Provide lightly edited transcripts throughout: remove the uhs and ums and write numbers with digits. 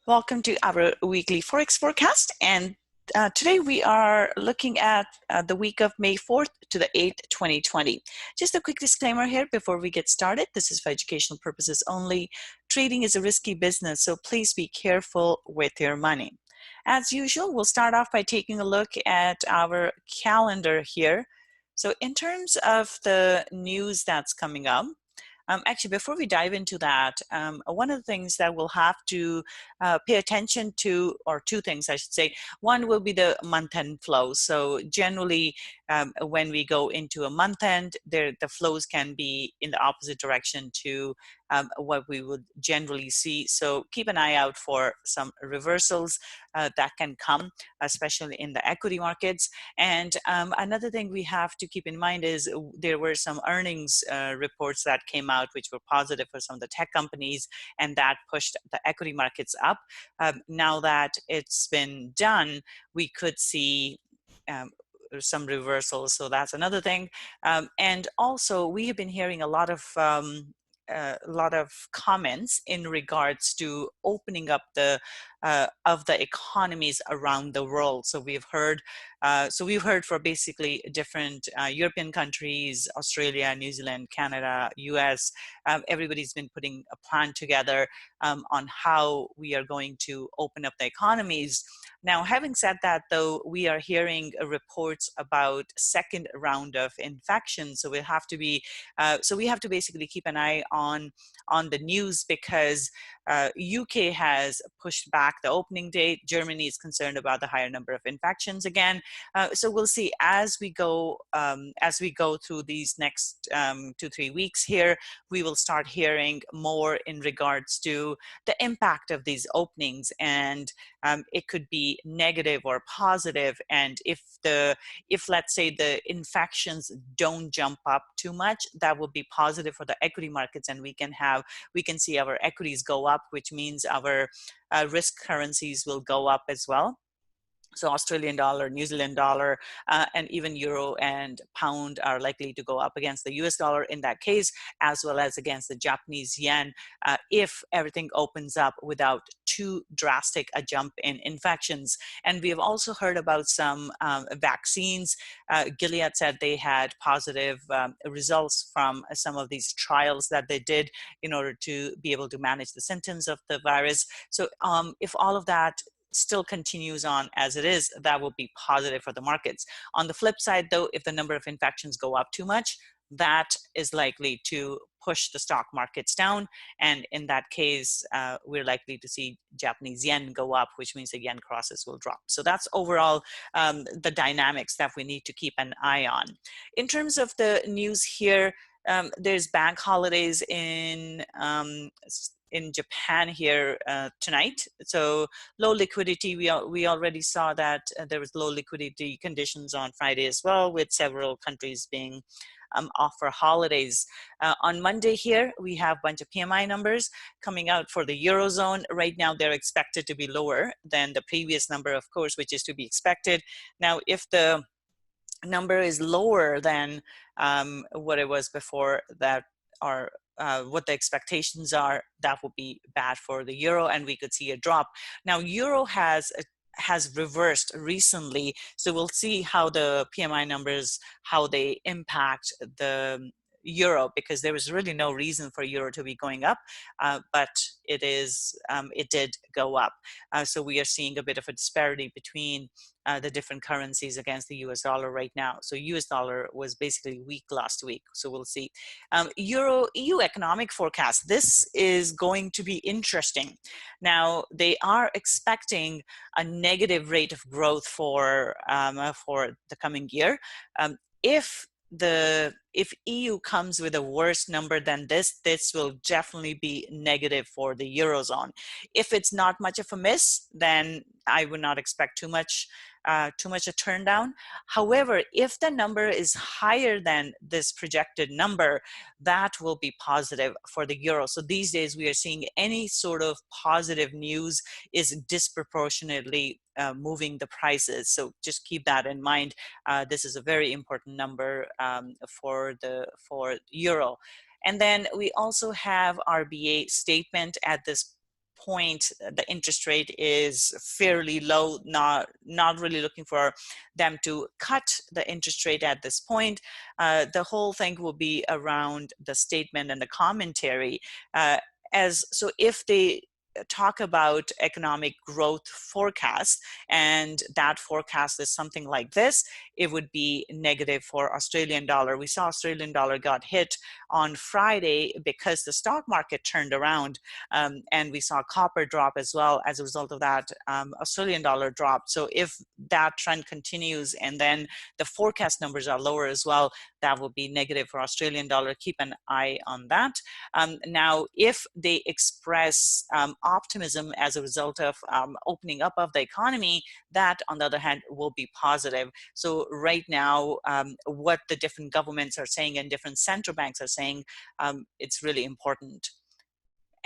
Welcome to our weekly Forex forecast, and today we are looking at the week of May 4th to the 8th, 2020. Just a quick disclaimer here before we get started. This is for educational purposes only. Trading is a risky business, so please be careful with your money. As usual, we'll start off by taking a look at our calendar here. So in terms of the news that's coming up, actually, before we dive into that, one of the things that we'll have to pay attention to, or two things I should say, one will be the month-end flows. So generally, when we go into a month-end, the flows can be in the opposite direction to what we would generally see. So keep an eye out for some reversals that can come, especially in the equity markets. And another thing we have to keep in mind is there were some earnings reports that came out which were positive for some of the tech companies, and that pushed the equity markets up. Now that it's been done, we could see some reversals, so that's another thing. And also, we have been hearing a lot of comments in regards to opening up of the economies around the world. So we've heard for basically different European countries, Australia, New Zealand, Canada, US. Everybody's been putting a plan together on how we are going to open up the economies. Now, having said that, though, we are hearing reports about second round of infections. So we have to basically keep an eye on the news, because UK has pushed back the opening date. Germany is concerned about the higher number of infections again. So we'll see as we go through these next 2-3 weeks here. We will start hearing more in regards to the impact of these openings, and it could be negative or positive. And if let's say the infections don't jump up too much, that will be positive for the equity markets, and we can see our equities go up, which means our risk currencies will go up as well. So Australian dollar, New Zealand dollar, and even euro and pound are likely to go up against the US dollar in that case, as well as against the Japanese yen, if everything opens up without too drastic a jump in infections. And we have also heard about some vaccines. Gilead said they had positive results from some of these trials that they did in order to be able to manage the symptoms of the virus. So if all of that still continues on as it is, that will be positive for the markets. On the flip side, though, if the number of infections go up too much, that is likely to push the stock markets down. And in that case, we're likely to see Japanese yen go up, which means the yen crosses will drop. So that's overall the dynamics that we need to keep an eye on. In terms of the news here, there's bank holidays in Japan here tonight. So low liquidity, we already saw that there was low liquidity conditions on Friday as well, with several countries being off for holidays. On Monday here, we have a bunch of PMI numbers coming out for the Eurozone. Right now, they're expected to be lower than the previous number, of course, which is to be expected. Now, if the number is lower than what it was before, that are what the expectations are, that will be bad for the euro, and we could see a drop. Now, euro has reversed recently, so we'll see how the PMI numbers, how they impact the euro, because there was really no reason for euro to be going up, but it did go up. So we are seeing a bit of a disparity between the different currencies against the US dollar right now. So US dollar was basically weak last week. So we'll see. EU economic forecast. This is going to be interesting. Now, they are expecting a negative rate of growth for the coming year. If EU comes with a worse number than this will definitely be negative for the Eurozone. If it's not much of a miss, then I would not expect too much a turn down. However, if the number is higher than this projected number, that will be positive for the euro. So these days we are seeing any sort of positive news is disproportionately moving the prices. So just keep that in mind. This is a very important number for euro. And then we also have RBA statement at this point, the interest rate is fairly low, not really looking for them to cut the interest rate at this point. The whole thing will be around the statement and the commentary. So if they talk about economic growth forecast, and that forecast is something like this, it would be negative for Australian dollar. We saw Australian dollar got hit on Friday because the stock market turned around, and we saw copper drop as well. As a result of that, Australian dollar dropped. So if that trend continues and then the forecast numbers are lower as well, that will be negative for Australian dollar. Keep an eye on that. Now, if they express optimism as a result of opening up of the economy, that on the other hand will be positive. So right now, what the different governments are saying and different central banks are saying, it's really important.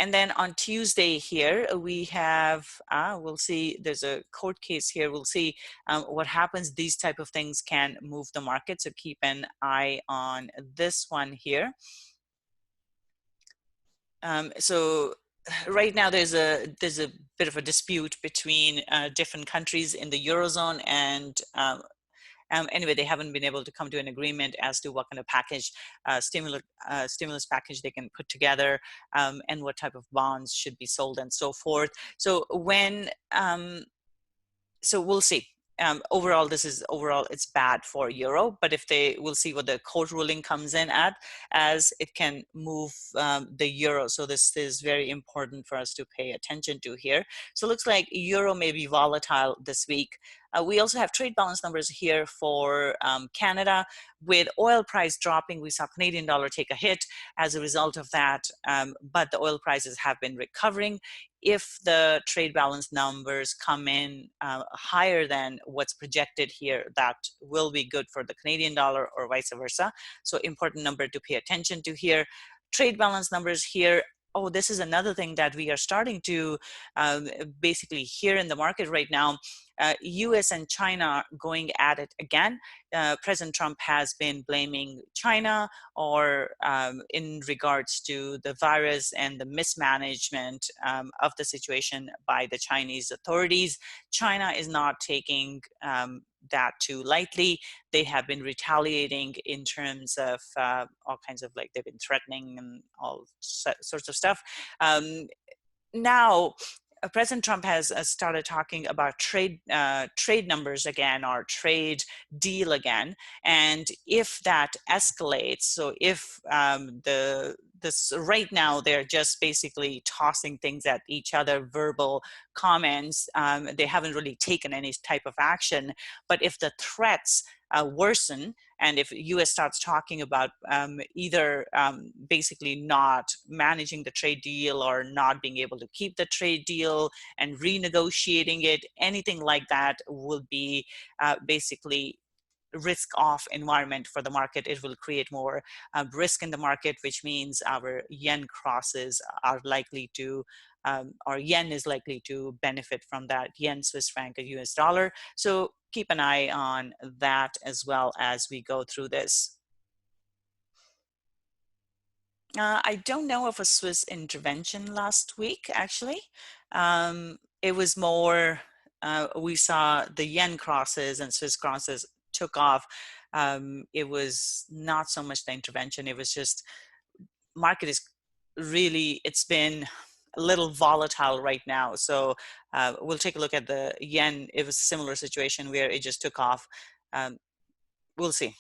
And then on Tuesday here, we have, we'll see, there's a court case here. We'll see what happens. These type of things can move the market. So keep an eye on this one here. So right now there's a bit of a dispute between different countries in the Eurozone, and anyway, they haven't been able to come to an agreement as to what kind of package, stimulus package they can put together, and what type of bonds should be sold and so forth. So when, so we'll see. Overall, it's bad for euro, but if we'll see what the court ruling comes in at, as it can move the euro. So this is very important for us to pay attention to here. So it looks like euro may be volatile this week. We also have trade balance numbers here for Canada. With oil price dropping, we saw Canadian dollar take a hit as a result of that, but the oil prices have been recovering. If the trade balance numbers come in higher than what's projected here, that will be good for the Canadian dollar or vice versa. So important number to pay attention to here. Trade balance numbers here. Oh, this is another thing that we are starting to basically hear in the market right now. US and China going at it again. President Trump has been blaming China or in regards to the virus and the mismanagement of the situation by the Chinese authorities. China is not taking that too lightly. They have been retaliating in terms of all kinds of, like, they've been threatening and all sorts of stuff. Now, President Trump has started talking about trade numbers again, or trade deal again, and if that escalates, so if right now they're just basically tossing things at each other, verbal comments, they haven't really taken any type of action, but if the threats worsen, and if US starts talking about either basically not managing the trade deal or not being able to keep the trade deal and renegotiating it, anything like that will be basically risk-off environment for the market. It will create more risk in the market, which means our yen crosses are likely to, or yen is likely to benefit from that, yen, Swiss franc, and US dollar. So keep an eye on that as well as we go through this. I don't know of a Swiss intervention last week, actually. It was more, we saw the yen crosses and Swiss crosses took off. It was not so much the intervention. It was just, market is really, it's been a little volatile right now. So we'll take a look at the yen. It was a similar situation where it just took off. We'll see.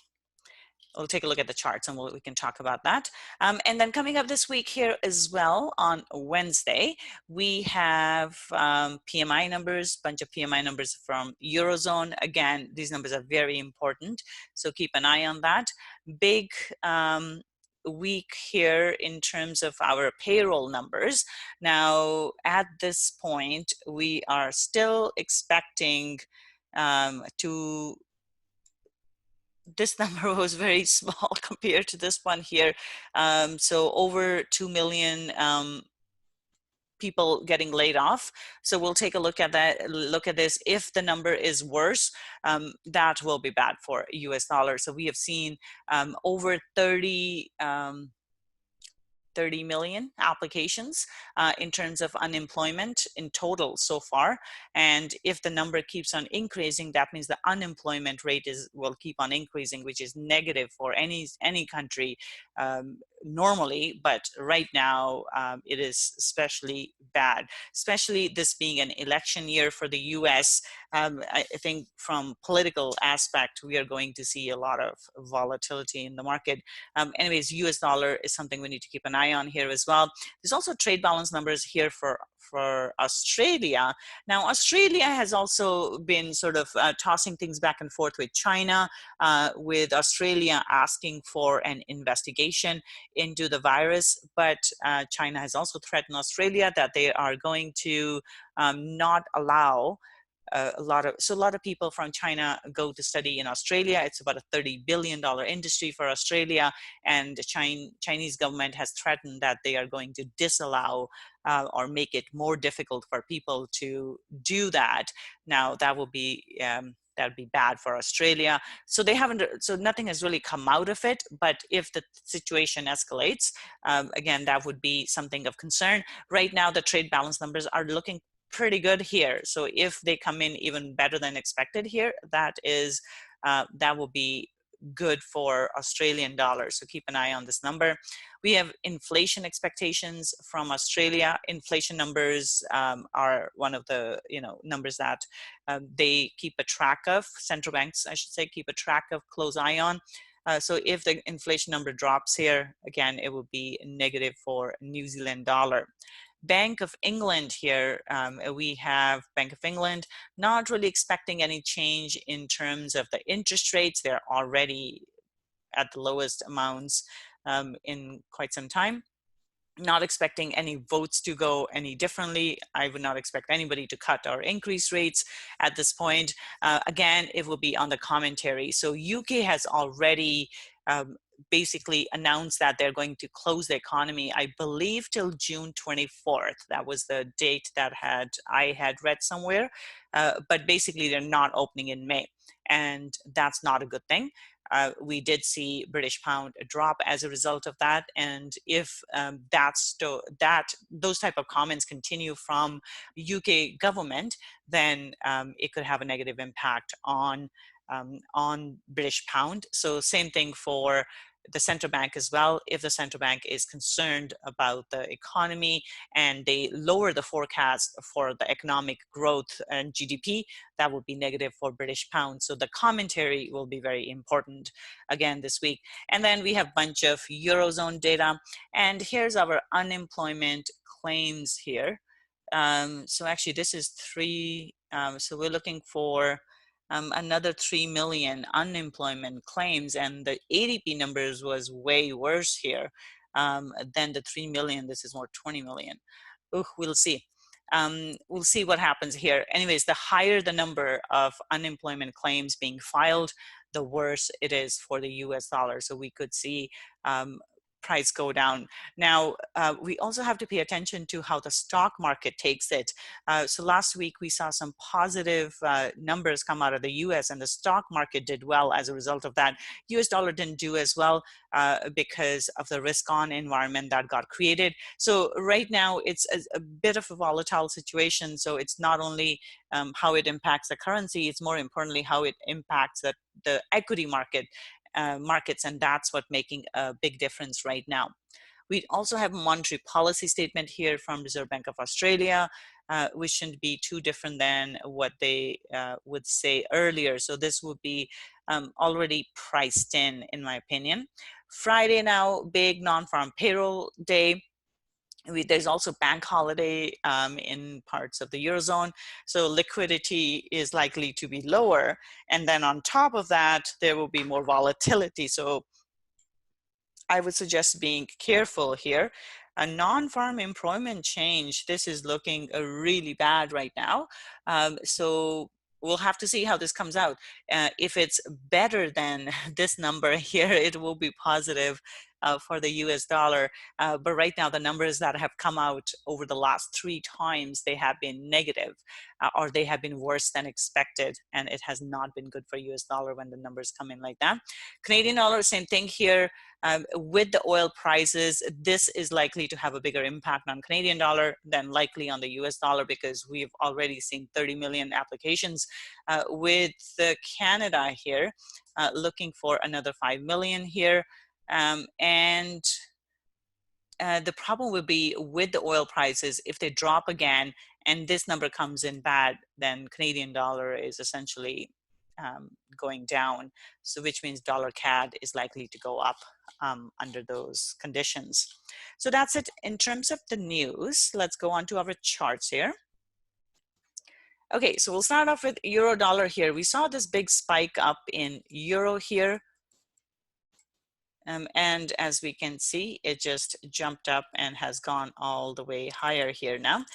We'll take a look at the charts and we can talk about that. And then coming up this week here as well on Wednesday, we have PMI numbers, bunch of PMI numbers from Eurozone. Again, these numbers are very important, so keep an eye on that. Big week here in terms of our payroll numbers. Now, at this point, we are still expecting this number was very small compared to this one here. So over 2 million people getting laid off. So we'll take a look at that, look at this. If the number is worse, that will be bad for US dollar. So we have seen over 30 30 million applications in terms of unemployment in total so far. And if the number keeps on increasing, that means the unemployment rate will keep on increasing, which is negative for any country normally, but right now it is especially bad, especially this being an election year for the US. I think from political aspect, we are going to see a lot of volatility in the market. Anyways, US dollar is something we need to keep an eye on here as well. There's also trade balance numbers here for Australia. Now, Australia has also been sort of tossing things back and forth with China, with Australia asking for an investigation into the virus, but China has also threatened Australia that they are going to not allow a lot of people from China go to study in Australia. It's about a $30 billion industry for Australia, and the Chinese government has threatened that they are going to disallow or make it more difficult for people to do that. Now that would be bad for Australia. So nothing has really come out of it, but if the situation escalates, again, that would be something of concern. Right now, the trade balance numbers are looking pretty good here. So if they come in even better than expected here, that will be good for Australian dollars. So keep an eye on this number. We have inflation expectations from Australia. Inflation numbers are one of the numbers that they keep a track of. Central banks, I should say, keep a track of, close eye on. So if the inflation number drops here, again, it will be negative for New Zealand dollar. Bank of England here, we have Bank of England not really expecting any change in terms of the interest rates. They're already at the lowest amounts in quite some time. Not expecting any votes to go any differently. I would not expect anybody to cut or increase rates at this point. Again, it will be on the commentary. So UK has already basically announced that they're going to close the economy, I believe, till June 24th. That was the date that I had read somewhere. But basically, they're not opening in May. And that's not a good thing. We did see British pound drop as a result of that, and if those type of comments continue from UK government, then it could have a negative impact on British pound. So same thing for the central bank as well. If the central bank is concerned about the economy and they lower the forecast for the economic growth and GDP, that would be negative for British pound. So the commentary will be very important again this week. And then we have a bunch of Eurozone data. And here's our unemployment claims here. So actually this is so we're looking for another 3 million unemployment claims, and the ADP numbers was way worse here than the 3 million. This is more 20 million. We'll see. We'll see what happens here. Anyways, the higher the number of unemployment claims being filed, the worse it is for the US dollar. So we could see price go down. Now, we also have to pay attention to how the stock market takes it. So last week we saw some positive numbers come out of the US, and the stock market did well as a result of that. US dollar didn't do as well because of the risk-on environment that got created. So right now it's a bit of a volatile situation. So it's not only how it impacts the currency, it's more importantly how it impacts the equity markets, and that's what making a big difference right now. We also have a monetary policy statement here from Reserve Bank of Australia, which shouldn't be too different than what they would say earlier. So this would be already priced in my opinion. Friday now, big non-farm payroll day. There's also bank holiday in parts of the Eurozone, so liquidity is likely to be lower. And then on top of that, there will be more volatility. So I would suggest being careful here. A non-farm employment change, this is looking really bad right now. So we'll have to see how this comes out. If it's better than this number here, it will be positive for the US dollar. But right now, the numbers that have come out over the last 3 times, they have been negative, or they have been worse than expected. And it has not been good for US dollar when the numbers come in like that. Canadian dollar, same thing here. With the oil prices, this is likely to have a bigger impact on Canadian dollar than likely on the US dollar, because we've already seen 30 million applications. With Canada here, looking for another 5 million here. And the problem would be with the oil prices, if they drop again and this number comes in bad, then Canadian dollar is essentially going down. So which means dollar CAD is likely to go up under those conditions. So that's it in terms of the news. Let's go on to our charts here. Okay, so we'll start off with euro dollar here. We saw this big spike up in euro here. And as we can see, it just jumped up and has gone all the way higher here now.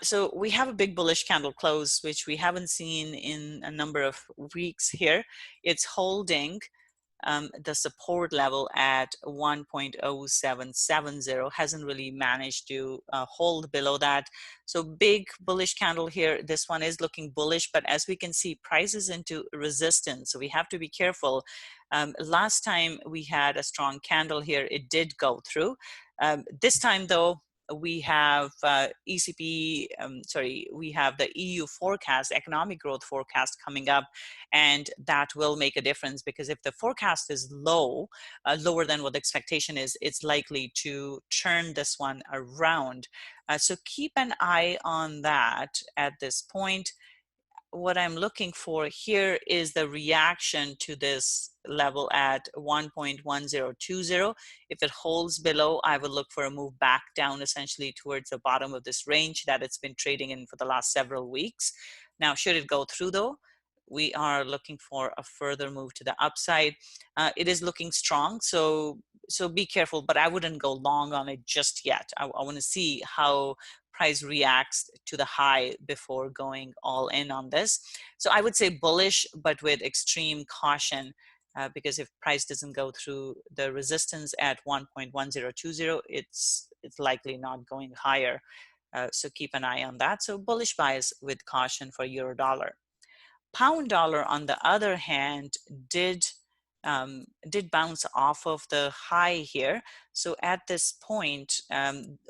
So we have a big bullish candle close, which we haven't seen in a number of weeks here. It's holding the support level at 1.0770, hasn't really managed to hold below that. So big bullish candle here. This one is looking bullish, but as we can see, price is into resistance. So we have to be careful. Last time we had a strong candle here, it did go through. This time though, we have we have the EU forecast, economic growth forecast coming up, and that will make a difference, because if the forecast is lower than what the expectation is, it's likely to turn this one around. So keep an eye on that at this point. What I'm looking for here is the reaction to this level at 1.1020. If it holds below, I will look for a move back down, essentially towards the bottom of this range that it's been trading in for the last several weeks. Now, should it go through though, we are looking for a further move to the upside. It is looking strong, so be careful, but I wouldn't go long on it just yet. I want to see how price reacts to the high before going all in on this. So I would say bullish, but with extreme caution, because if price doesn't go through the resistance at 1.1020, it's likely not going higher. So keep an eye on that. So bullish bias with caution for euro dollar. Pound dollar, on the other hand, did bounce off of the high here. So at this point,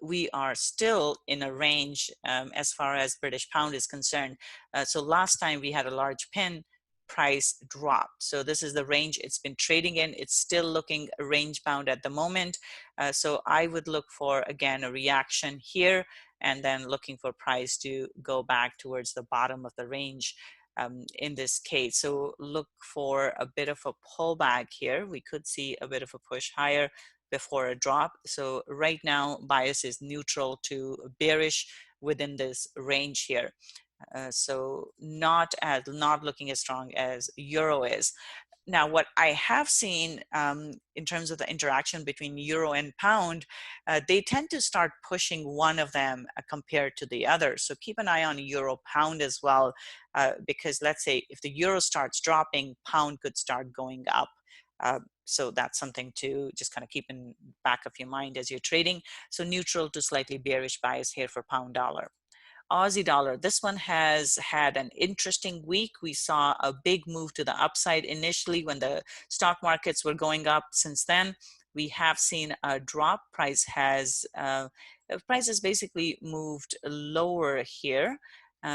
we are still in a range as far as British pound is concerned. So last time we had a large pin, price dropped. So this is the range it's been trading in. It's still looking range bound at the moment. So I would look for, again, a reaction here, and then looking for price to go back towards the bottom of the range. In this case, so look for a bit of a pullback here. We could see a bit of a push higher before a drop. So right now, bias is neutral to bearish within this range here. So not looking as strong as euro is. Now, what I have seen in terms of the interaction between euro and pound, they tend to start pushing one of them compared to the other. So keep an eye on euro pound as well, because let's say if the euro starts dropping, pound could start going up. So that's something to just kind of keep in the back of your mind as you're trading. So neutral to slightly bearish bias here for pound dollar. Aussie dollar, this one has had an interesting week. We saw a big move to the upside initially when the stock markets were going up. Since then, we have seen a drop. Price has basically moved lower here.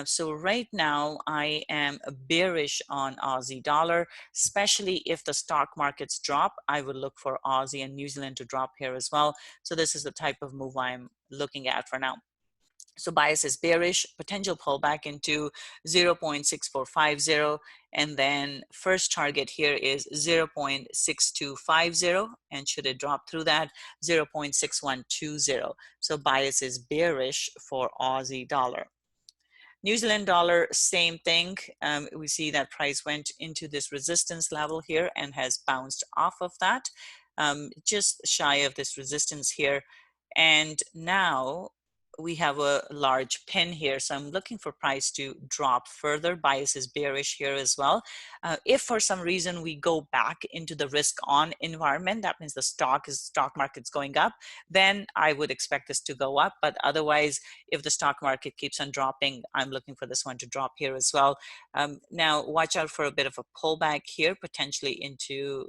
So right now, I am bearish on Aussie dollar, especially if the stock markets drop. I would look for Aussie and New Zealand to drop here as well. So this is the type of move I'm looking at for now. So bias is bearish, potential pullback into 0.6450, and then first target here is 0.6250, and should it drop through that, 0.6120. So bias is bearish for Aussie dollar. New Zealand dollar, same thing. We see that price went into this resistance level here and has bounced off of that, just shy of this resistance here. And now we have a large pin here, so I'm looking for price to drop further. Bias is bearish here as well. If for some reason we go back into the risk on environment, that means the stock market's going up, then I would expect this to go up. But otherwise, if the stock market keeps on dropping, I'm looking for this one to drop here as well. Now watch out for a bit of a pullback here, potentially into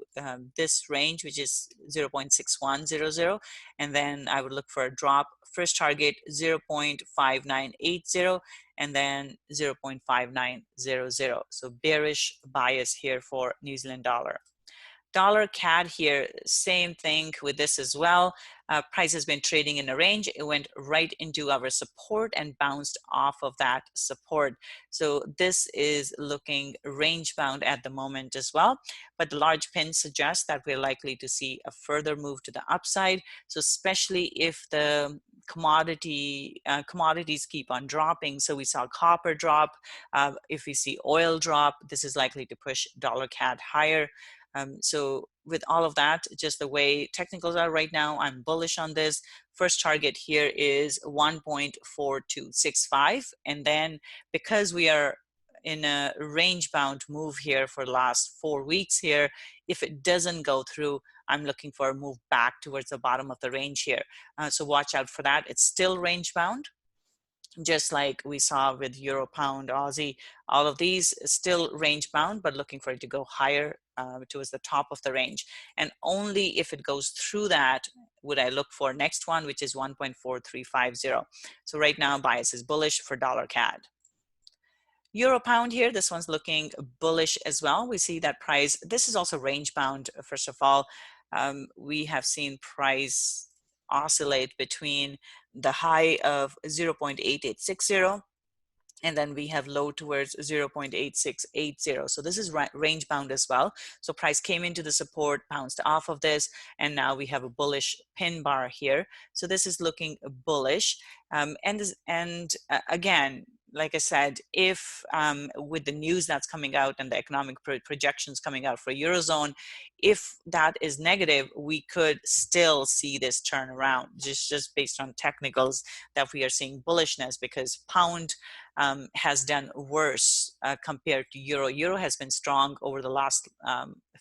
this range, which is 0.6100, and then I would look for a drop. First target 0.5980 and then 0.5900. So bearish bias here for New Zealand dollar. Dollar CAD here, same thing with this as well. Price has been trading in a range. It went right into our support and bounced off of that support. So this is looking range bound at the moment as well. But the large pin suggests that we're likely to see a further move to the upside. So especially if the commodities keep on dropping. So we saw copper drop. If we see oil drop, this is likely to push dollar CAD higher. So with all of that, just the way technicals are right now, I'm bullish on this. First target here is 1.4265. And then because we are in a range bound move here for the last 4 weeks here, if it doesn't go through, I'm looking for a move back towards the bottom of the range here. So watch out for that. It's still range bound, just like we saw with Euro, Pound, Aussie. All of these still range bound, but looking for it to go higher towards the top of the range. And only if it goes through that would I look for next one, which is 1.4350. So right now bias is bullish for dollar CAD. Euro Pound here, this one's looking bullish as well. We see that price, this is also range bound. First of all, we have seen price oscillate between the high of 0.8860 and then we have low towards 0.8680. So this is range bound as well. So price came into the support, bounced off of this, and now we have a bullish pin bar here. So this is looking bullish. Again, like I said, if with the news that's coming out and the economic projections coming out for Eurozone, if that is negative, we could still see this turn around, just based on technicals that we are seeing bullishness, because pound has done worse compared to euro. Euro has been strong over the last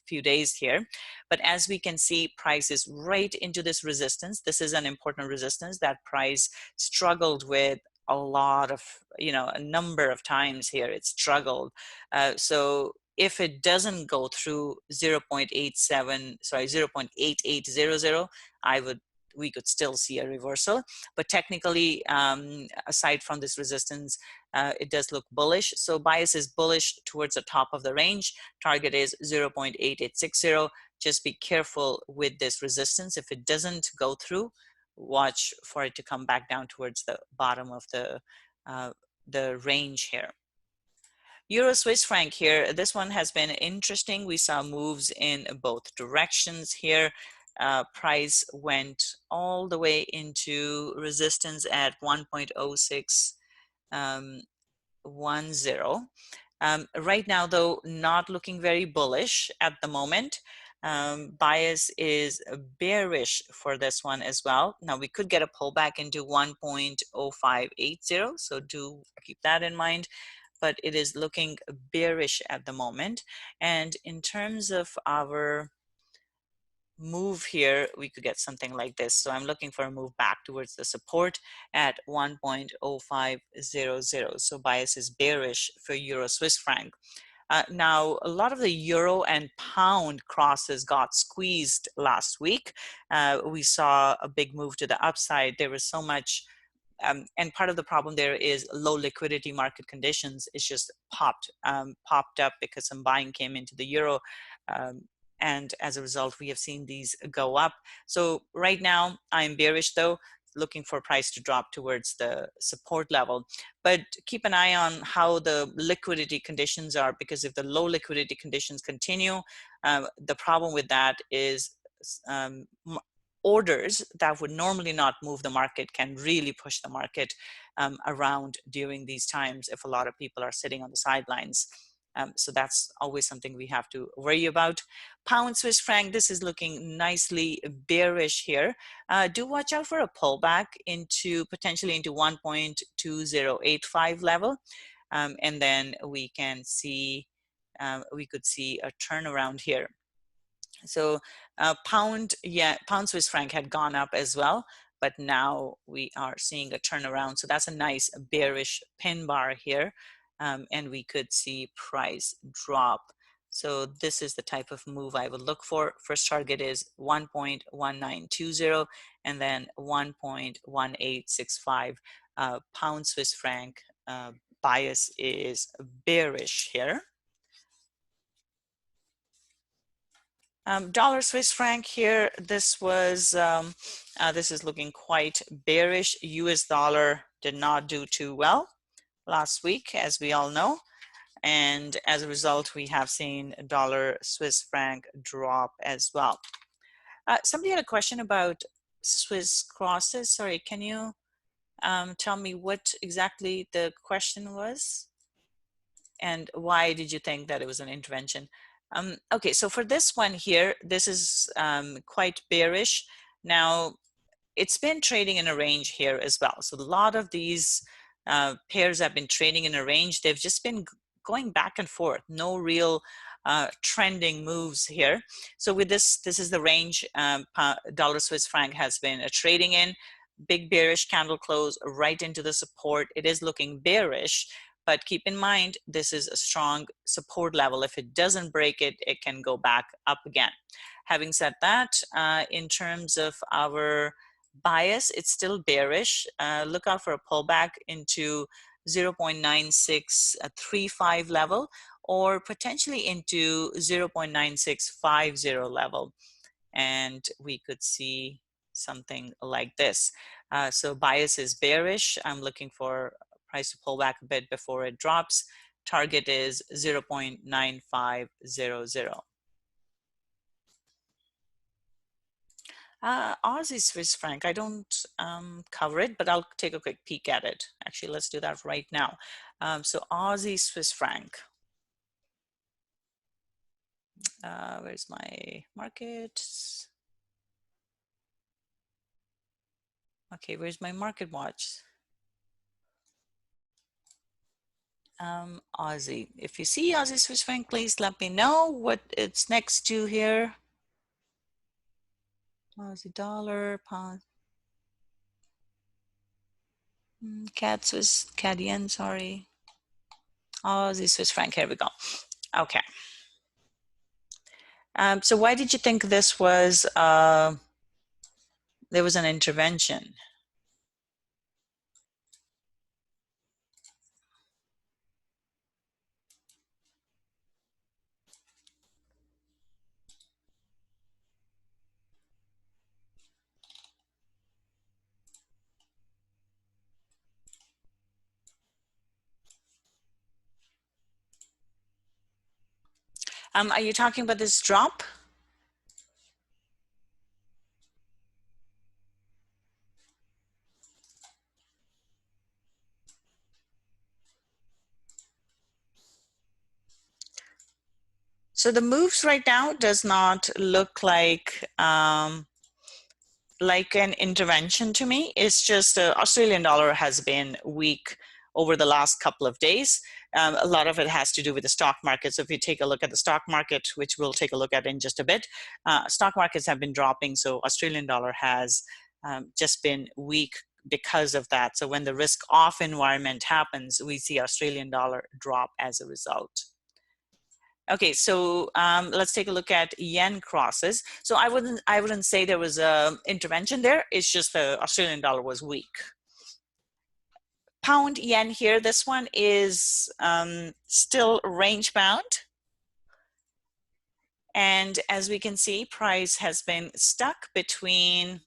few days here, but as we can see, price is right into this resistance. This is an important resistance that price struggled with a lot of, a number of times here. It struggled. So if it doesn't go through 0.8800, we could still see a reversal. But technically, aside from this resistance, it does look bullish. So bias is bullish towards the top of the range. Target is 0.8860. Just be careful with this resistance. If it doesn't go through, watch for it to come back down towards the bottom of the range here. Euro Swiss franc here, this one has been interesting. We saw moves in both directions here. Price went all the way into resistance at 1.0610. Right now, though, not looking very bullish at the moment. Bias is bearish for this one as well. Now we could get a pullback into 1.0580, so do keep that in mind, but it is looking bearish at the moment. And in terms of our move here, we could get something like this. So I'm looking for a move back towards the support at 1.0500. So bias is bearish for Euro Swiss franc. Now, a lot of the euro and pound crosses got squeezed last week. We saw a big move to the upside. There was so much, and part of the problem there is low liquidity market conditions. It's just popped up because some buying came into the euro. And as a result, we have seen these go up. So right now, I'm bearish though, looking for price to drop towards the support level. But keep an eye on how the liquidity conditions are, because if the low liquidity conditions continue, the problem with that is orders that would normally not move the market can really push the market around during these times if a lot of people are sitting on the sidelines. So that's always something we have to worry about. Pound Swiss franc, this is looking nicely bearish here. Do watch out for a pullback into potentially into 1.2085 level. And then we can see, we could see a turnaround here. So pound Swiss franc had gone up as well, but now we are seeing a turnaround. So that's a nice bearish pin bar here, and we could see price drop. So this is the type of move I would look for. First target is 1.1920 and then 1.1865. Pound Swiss franc bias is bearish here. Dollar Swiss franc here, this was, this is looking quite bearish. US dollar did not do too well last week, as we all know. And as a result, we have seen dollar Swiss franc drop as well. Somebody had a question about Swiss crosses. Sorry, can you tell me what exactly the question was? And why did you think that it was an intervention? Okay, so for this one here, this is quite bearish. Now, it's been trading in a range here as well. So a lot of these pairs have been trading in a range. They've just been going back and forth. No real trending moves here. So with this, this is the range dollar Swiss franc has been trading in. Big bearish candle close right into the support. It is looking bearish. But keep in mind, this is a strong support level. If it doesn't break it, it can go back up again. Having said that, in terms of our bias, it's still bearish. Look out for a pullback into 0.9635 level or potentially into 0.9650 level. And we could see something like this. So bias is bearish. I'm looking for price to pull back a bit before it drops. Target is 0.9500. Aussie Swiss franc, I don't cover it, but I'll take a quick peek at it. Actually, let's do that right now. So Aussie Swiss franc. Where's my market? Okay, where's my market watch? Aussie. If you see Aussie Swiss franc, please let me know what it's next to here. Aussie dollar, pound, CAD yen, sorry. Aussie Swiss franc, here we go. Okay. So why did you think this was, there was an intervention? Are you talking about this drop? So the moves right now does not look like an intervention to me. It's just Australian dollar has been weak over the last couple of days. A lot of it has to do with the stock market. So if you take a look at the stock market, which we'll take a look at in just a bit, stock markets have been dropping. So Australian dollar has just been weak because of that. So when the risk off environment happens, we see Australian dollar drop as a result. Okay, so let's take a look at yen crosses. So I wouldn't say there was an intervention there. It's just the Australian dollar was weak. Pound yen here, this one is still range bound. And as we can see, price has been stuck between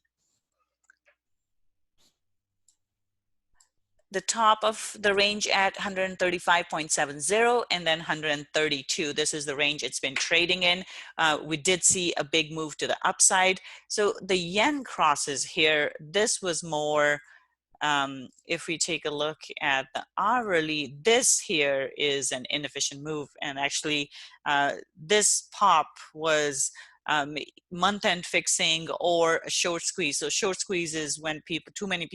the top of the range at 135.70 and then 132. This is the range it's been trading in. We did see a big move to the upside. So the yen crosses here, this was more if we take a look at the hourly, this here is an inefficient move. And actually, this pop was month-end fixing or a short squeeze. So short squeeze is when too many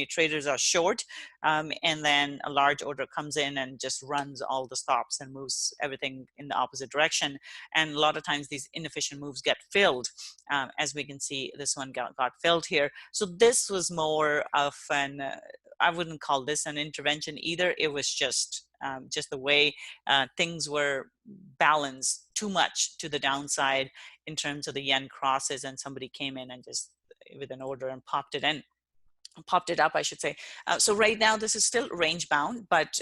traders are short, and then a large order comes in and just runs all the stops and moves everything in the opposite direction. And a lot of times these inefficient moves get filled. As we can see, this one got filled here. So this was more of an, I wouldn't call this an intervention either. It was just the way things were balanced too much to the downside in terms of the yen crosses, and somebody came in and just with an order and popped it up, I should say. So right now this is still range bound, but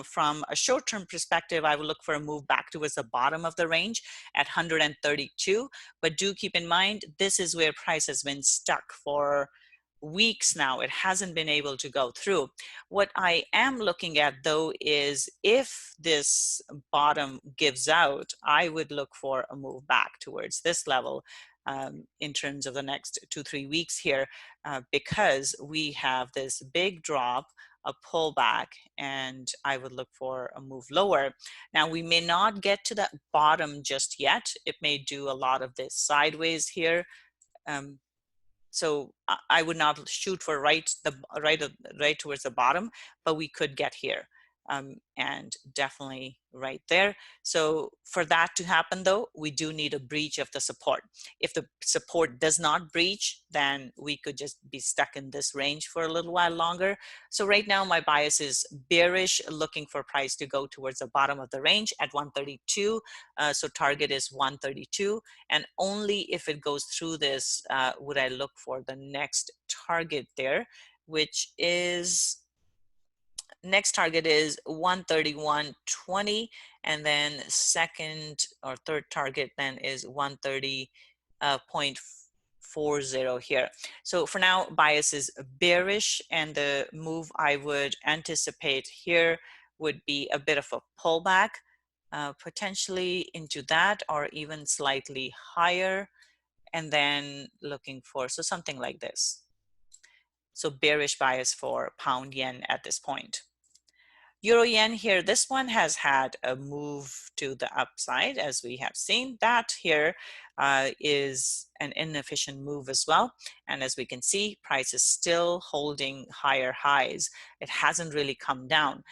from a short-term perspective, I will look for a move back towards the bottom of the range at 132. But do keep in mind, this is where price has been stuck for weeks now. It hasn't been able to go through. What I am looking at though is if this bottom gives out, I would look for a move back towards this level in terms of the next 2-3 weeks here, because we have this big drop, a pullback, and I would look for a move lower. Now we may not get to that bottom just yet. It may do a lot of this sideways here. So I would not shoot for right towards the bottom, but we could get here, and definitely right there. So for that to happen though, we do need a breach of the support. If the support does not breach, then we could just be stuck in this range for a little while longer. So right now my bias is bearish, looking for price to go towards the bottom of the range at 132. So target is 132, and only if it goes through this would I look for the next target there, which is next target is 131.20, and then second or third target then is 130.40 here. So for now, bias is bearish, and the move I would anticipate here would be a bit of a pullback, potentially into that or even slightly higher, and then looking for something like this. So bearish bias for pound yen at this point. Euro yen here, this one has had a move to the upside, as we have seen. That here is an inefficient move as well. And as we can see, price is still holding higher highs. It hasn't really come down.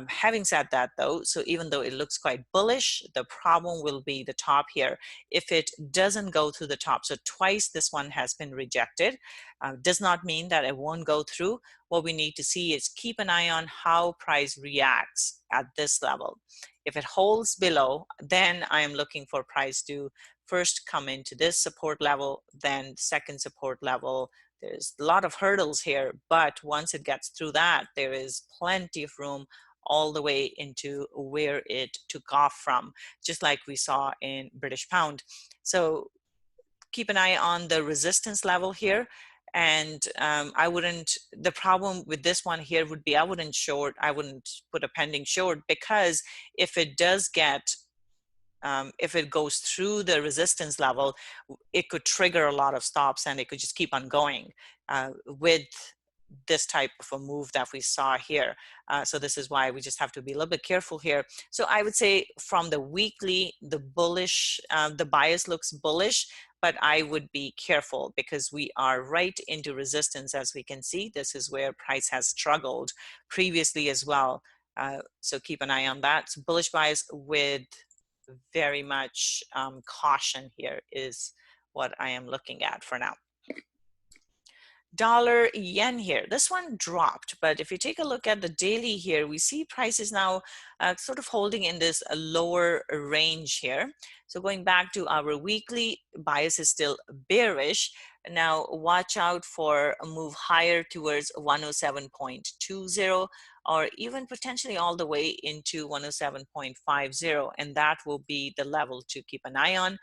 Having said that though, so even though it looks quite bullish, the problem will be the top here. If it doesn't go through the top, so twice this one has been rejected, does not mean that it won't go through. What we need to see is keep an eye on how price reacts at this level. If it holds below, then I am looking for price to first come into this support level, then second support level. There's a lot of hurdles here, but once it gets through that, there is plenty of room all the way into where it took off from, just like we saw in British pound. So keep an eye on the resistance level here. And the problem with this one here would be I wouldn't put a pending short, because if it does get, if it goes through the resistance level, it could trigger a lot of stops and it could just keep on going with this type of a move that we saw here. So this is why we just have to be a little bit careful here. So I would say from the weekly, the bias looks bullish, but I would be careful because we are right into resistance. As we can see, this is where price has struggled previously as well. So keep an eye on that. So bullish bias with very much caution here is what I am looking at for now. Dollar yen here, this one dropped, but if you take a look at the daily here, we see prices now sort of holding in this lower range here. So going back to our weekly, bias is still bearish. Now watch out for a move higher towards 107.20, or even potentially all the way into 107.50, and that will be the level to keep an eye on.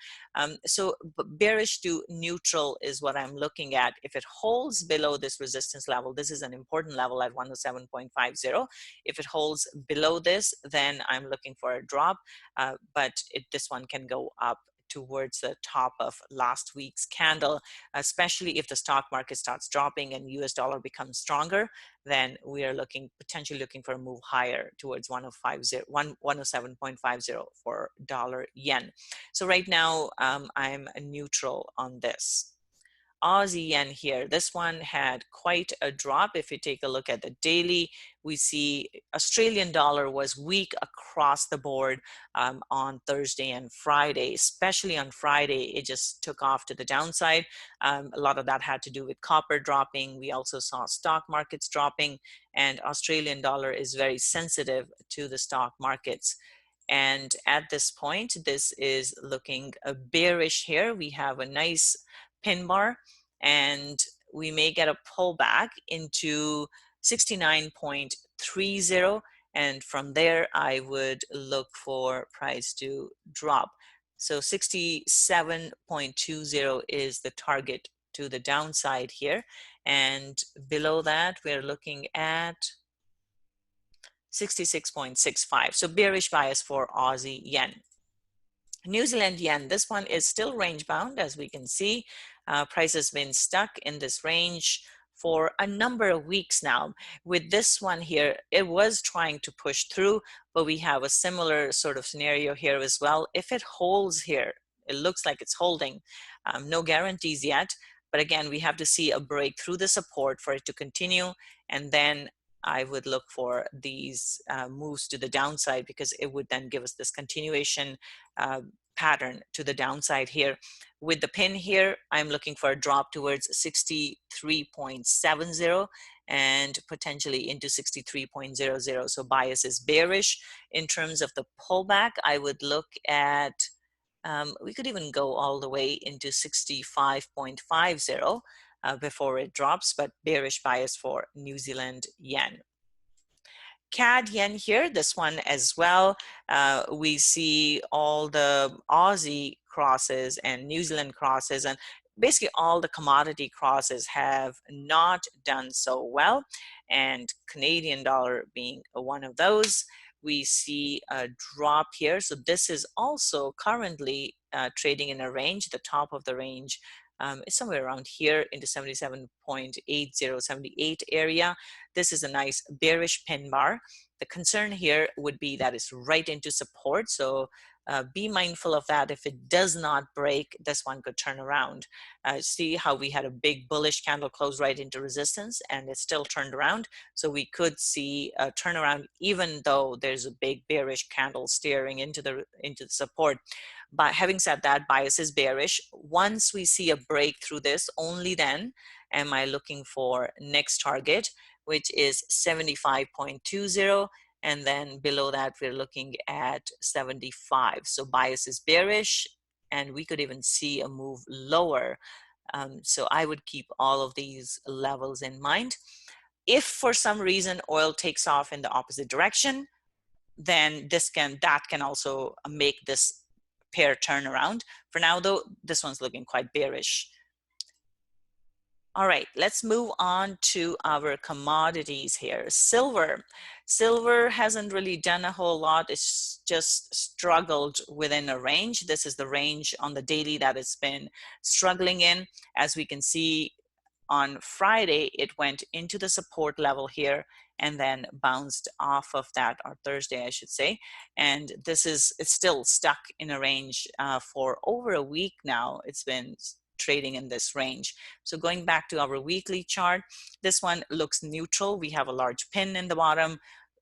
So bearish to neutral is what I'm looking at. If it holds below this resistance level, this is an important level at 107.50. If it holds below this, then I'm looking for a drop, but this one can go up towards the top of last week's candle, especially if the stock market starts dropping and US dollar becomes stronger, then we are potentially looking for a move higher towards 107.50 for dollar yen. So right now, I'm neutral on this. Aussie yen here, this one had quite a drop. If you take a look at the daily, we see Australian dollar was weak across the board on Thursday and Friday. Especially on Friday, it just took off to the downside. A lot of that had to do with copper dropping. We also saw stock markets dropping, and Australian dollar is very sensitive to the stock markets. And at this point, this is looking bearish here. We have a nice pin bar, and we may get a pullback into 69.30, and from there I would look for price to drop. So 67.20 is the target to the downside here, and below that we're looking at 66.65. So bearish bias for Aussie yen. New Zealand yen, this one is still range bound, as we can see. Price has been stuck in this range for a number of weeks now. With this one here, it was trying to push through, but we have a similar sort of scenario here as well. If it holds here, it looks like it's holding. No guarantees yet, but again, we have to see a break through the support for it to continue, and then I would look for these moves to the downside, because it would then give us this continuation pattern to the downside here. With the pin here, I'm looking for a drop towards 63.70 and potentially into 63.00. So bias is bearish. In terms of the pullback, I would look at, we could even go all the way into 65.50 before it drops, but bearish bias for New Zealand yen. CAD yen here, this one as well. We see all the Aussie crosses and New Zealand crosses, and basically all the commodity crosses have not done so well, and Canadian dollar being one of those. We see a drop here. So this is also currently trading in a range. The top of the range is somewhere around here into 77.80, 78 area. This is a nice bearish pin bar. The concern here would be that it's right into support. So be mindful of that. If it does not break, this one could turn around. See how we had a big bullish candle close right into resistance, and it still turned around. So we could see a turnaround, even though there's a big bearish candle steering into the support. But having said that, bias is bearish. Once we see a break through this, only then am I looking for next target, which is 75.20. And then below that, we're looking at 75. So bias is bearish, and we could even see a move lower. So I would keep all of these levels in mind. If for some reason oil takes off in the opposite direction, then that can also make this pair turn around. For now, though, this one's looking quite bearish. All right, let's move on to our commodities here. Silver. Silver hasn't really done a whole lot. It's just struggled within a range. This is the range on the daily that it's been struggling in. As we can see, on Friday, it went into the support level here and then bounced off of that, or Thursday, I should say. And it's still stuck in a range for over a week now. It's been trading in this range. So going back to our weekly chart, this one looks neutral. We have a large pin in the bottom.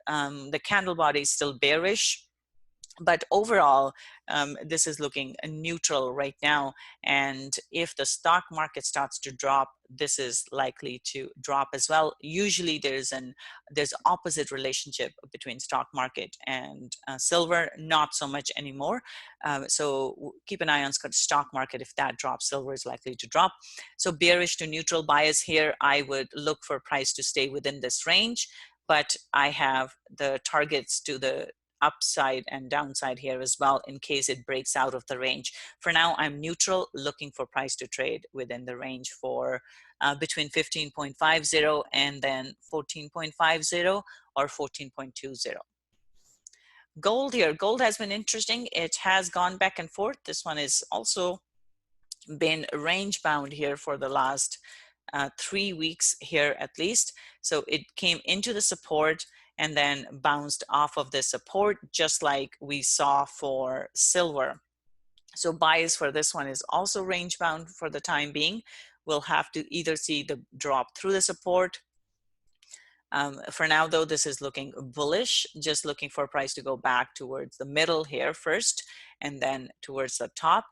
The candle body is still bearish, but overall, this is looking neutral right now. And if the stock market starts to drop, this is likely to drop as well. Usually there's opposite relationship between stock market and silver, not so much anymore. So keep an eye on stock market. If that drops, silver is likely to drop. So bearish to neutral bias here. I would look for price to stay within this range, but I have the targets to the upside and downside here as well in case it breaks out of the range. For now, I'm neutral, looking for price to trade within the range for between 15.50 and then 14.50 or 14.20. Gold here, gold has been interesting. It has gone back and forth. This one is also been range bound here for the last 3 weeks here at least. So it came into the support and then bounced off of the support, just like we saw for silver. So bias for this one is also range bound for the time being. We'll have to either see the drop through the support. For now though, this is looking bullish, just looking for price to go back towards the middle here first and then towards the top.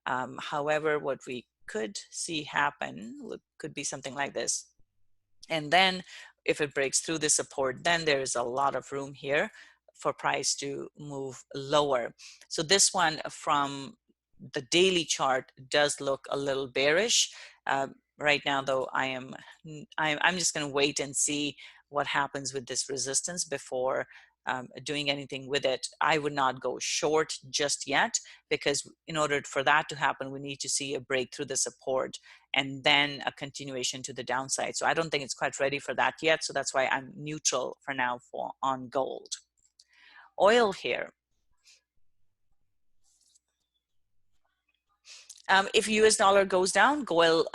However, what we could see happen could be something like this. And then if it breaks through the support, then there is a lot of room here for price to move lower. So this one from the daily chart does look a little bearish. Right now though, I'm just going to wait and see what happens with this resistance before doing anything with it. I would not go short just yet, because in order for that to happen, we need to see a break through the support and then a continuation to the downside. So I don't think it's quite ready for that yet. So that's why I'm neutral for now on gold. Oil here. If US dollar goes down, gold,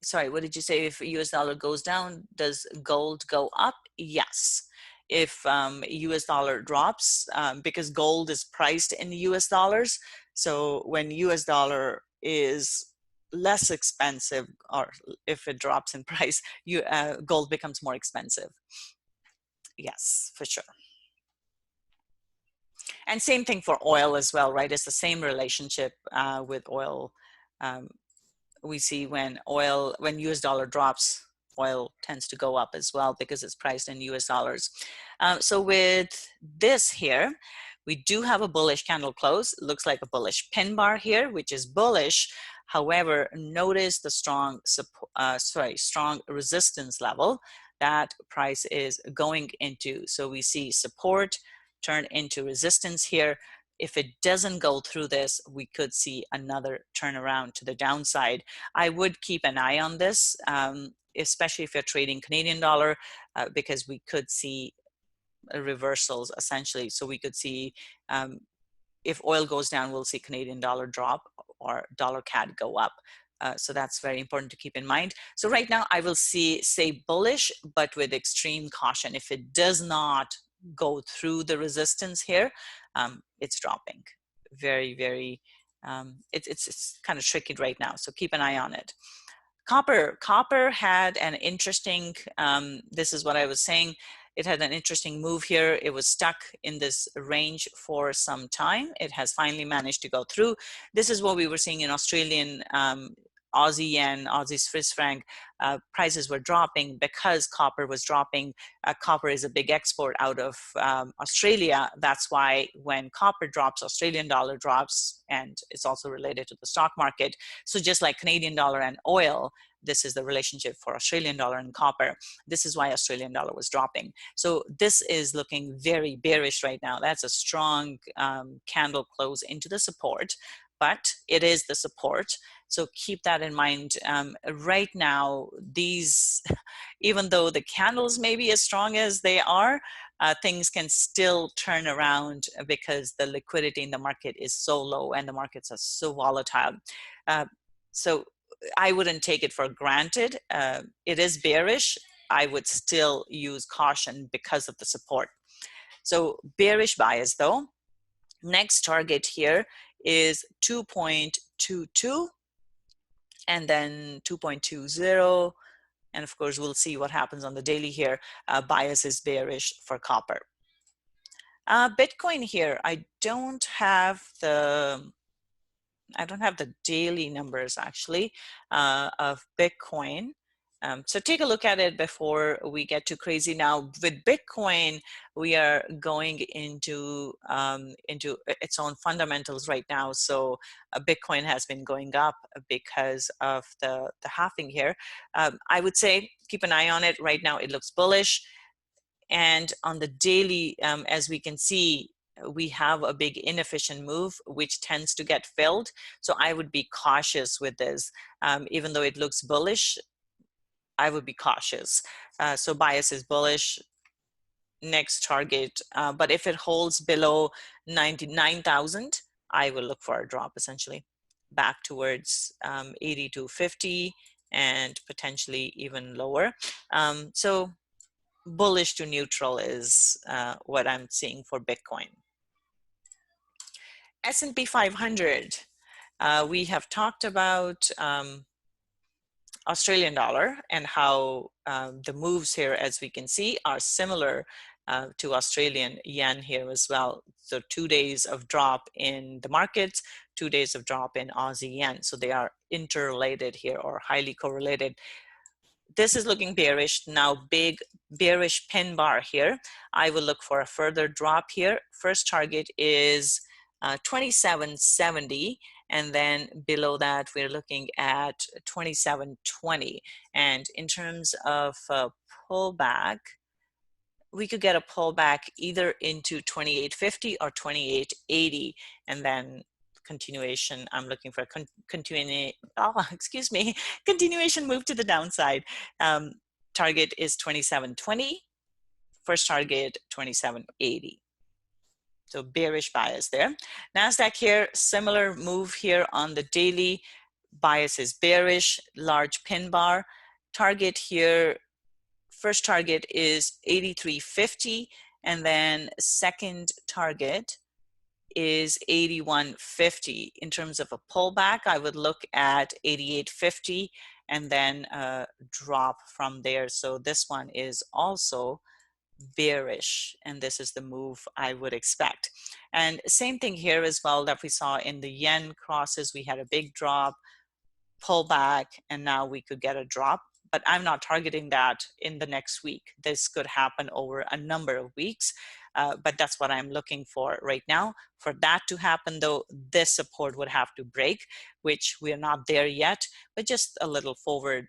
sorry, what did you say? If US dollar goes down, does gold go up? Yes. If US dollar drops, because gold is priced in US dollars, so when US dollar is less expensive, or if it drops in price, gold becomes more expensive. Yes, for sure. And same thing for oil as well, right? It's the same relationship with oil. We see when US dollar drops, oil tends to go up as well because it's priced in US dollars. So with this here, we do have a bullish candle close. It looks like a bullish pin bar here, which is bullish. However, notice the strong resistance level that price is going into. So we see support turn into resistance here. If it doesn't go through this, we could see another turnaround to the downside. I would keep an eye on this, especially if you're trading Canadian dollar, because we could see reversals essentially. So we could see if oil goes down, we'll see Canadian dollar drop or dollar CAD go up. So that's very important to keep in mind. So right now I will say bullish, but with extreme caution. If it does not go through the resistance here, it's dropping. Very, it's kind of tricky right now. So keep an eye on it. Copper had an interesting, this is what I was saying, it had an interesting move here. It was stuck in this range for some time. It has finally managed to go through. This is what we were seeing in Australian Aussie and Aussie Swiss franc. Prices were dropping because copper was dropping. Copper is a big export out of Australia. That's why when copper drops, Australian dollar drops, and it's also related to the stock market. So just like Canadian dollar and oil, this is the relationship for Australian dollar and copper. This is why Australian dollar was dropping. So this is looking very bearish right now. That's a strong candle close into the support, but it is the support. So keep that in mind. Right now, these, even though the candles may be as strong as they are, things can still turn around because the liquidity in the market is so low and the markets are so volatile. So I wouldn't take it for granted. It is bearish. I would still use caution because of the support. So bearish bias though. Next target here is 2.22 and then 2.20. And of course, we'll see what happens on the daily here. Bias is bearish for copper. Bitcoin here, I don't have the daily numbers actually of Bitcoin. So take a look at it before we get too crazy. Now with Bitcoin, we are going into its own fundamentals right now. So Bitcoin has been going up because of the halving here. I would say keep an eye on it. Right now it looks bullish. And on the daily, as we can see, we have a big inefficient move which tends to get filled. So I would be cautious with this. Even though it looks bullish, I would be cautious. So bias is bullish. next target. But if it holds below 99,000, I will look for a drop essentially back towards 82.50 and potentially even lower. So bullish to neutral is what I'm seeing for Bitcoin. S&P 500. We have talked about Australian dollar and how the moves here, as we can see, are similar to Australian yen here as well. So 2 days of drop in the markets, 2 days of drop in Aussie yen. So they are interrelated here or highly correlated. This is looking bearish. Now big bearish pin bar here. I will look for a further drop here. First target is 27.70, and then below that we're looking at 27.20. And in terms of pullback, we could get a pullback either into 28.50 or 28.80, and then continuation. I'm looking for a continuation move to the downside. Target is 27.20. First target 27.80. So bearish bias there. Nasdaq here, similar move here on the daily. Bias is bearish, large pin bar. Target here, first target is 83.50, and then second target is 81.50. In terms of a pullback, I would look at 88.50 and then drop from there. So this one is also bearish, and this is the move I would expect. And same thing here as well that we saw in the yen crosses. We had a big drop, pullback, and now we could get a drop. But I'm not targeting that in the next week. This could happen over a number of weeks, but that's what I'm looking for right now. For that to happen though, this support would have to break, which we're not there yet, but just a little forward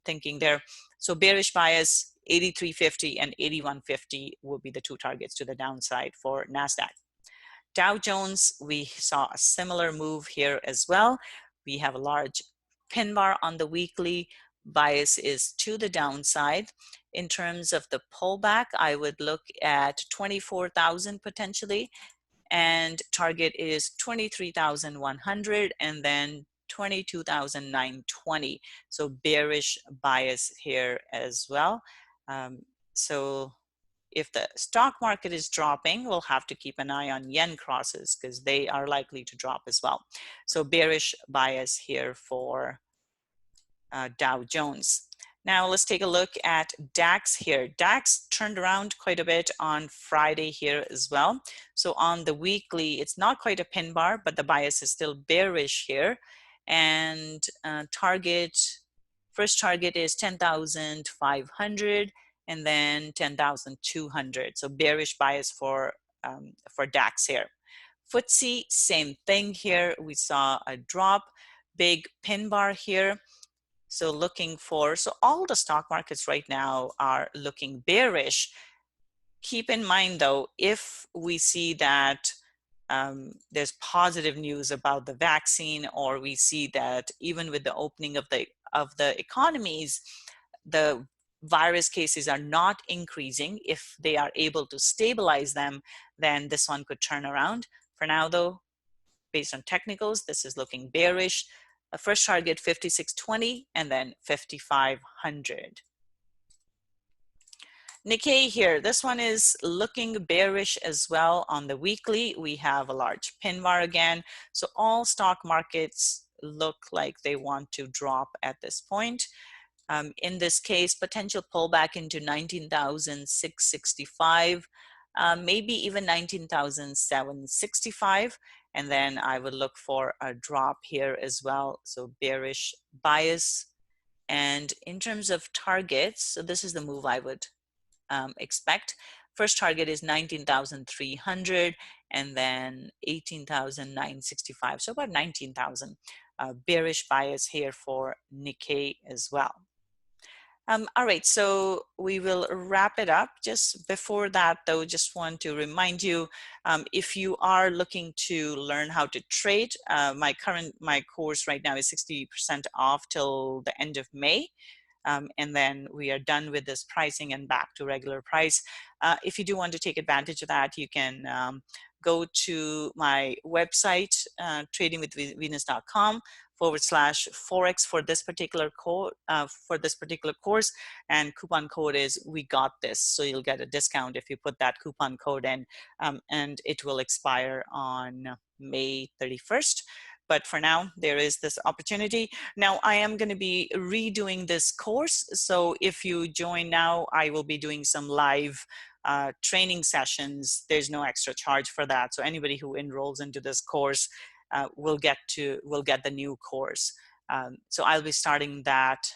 thinking there. So bearish bias, 83.50 and 81.50 will be the two targets to the downside for Nasdaq. Dow Jones, we saw a similar move here as well. We have a large pin bar on the weekly. Bias is to the downside. In terms of the pullback, I would look at 24,000 potentially, and target is 23,100 and then 22,920. So bearish bias here as well. So if the stock market is dropping, we'll have to keep an eye on yen crosses because they are likely to drop as well. So bearish bias here for Dow Jones. Now let's take a look at DAX here. DAX turned around quite a bit on Friday here as well. So on the weekly, it's not quite a pin bar, but the bias is still bearish here. And first target is 10,500 and then 10,200. So bearish bias for DAX here. FTSE, same thing here. We saw a drop, big pin bar here. So all the stock markets right now are looking bearish. Keep in mind though, if we see that there's positive news about the vaccine, or we see that even with the opening of the economies, the virus cases are not increasing, if they are able to stabilize them, then this one could turn around. For now though, based on technicals, this is looking bearish. First target 56.20 and then 5500. Nikkei here, this one is looking bearish as well. On the weekly, we have a large pin bar again. So all stock markets look like they want to drop at this point. In this case, potential pullback into 19,665, maybe even 19,765. And then I would look for a drop here as well. So bearish bias. And in terms of targets, so this is the move I would expect. First target is 19,300 and then 18,965. So about 19,000. Bearish bias here for Nikkei as well. All right, so we will wrap it up. Just before that though, just want to remind you, if you are looking to learn how to trade, my course right now is 60% off till the end of May. and then we are done with this pricing and back to regular price. If you do want to take advantage of that, you can go to my website, tradingwithvenus.com/Forex for this particular course, and coupon code is we got this, so you'll get a discount if you put that coupon code in, and it will expire on May 31st. But for now, there is this opportunity. Now, I am going to be redoing this course. So if you join now, I will be doing some live training sessions. There's no extra charge for that. So anybody who enrolls into this course will get the new course. So I'll be starting that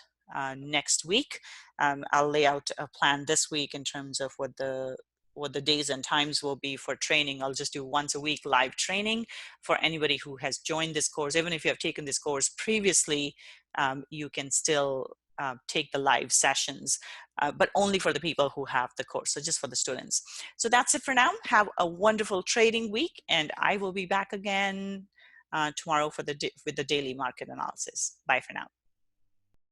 next week. I'll lay out a plan this week in terms of what the days and times will be for training. I'll just do once a week live training for anybody who has joined this course. Even if you have taken this course previously, you can still take the live sessions, but only for the people who have the course, so just for the students. So that's it for now. Have a wonderful trading week, and I will be back again tomorrow with the daily market analysis. Bye for now.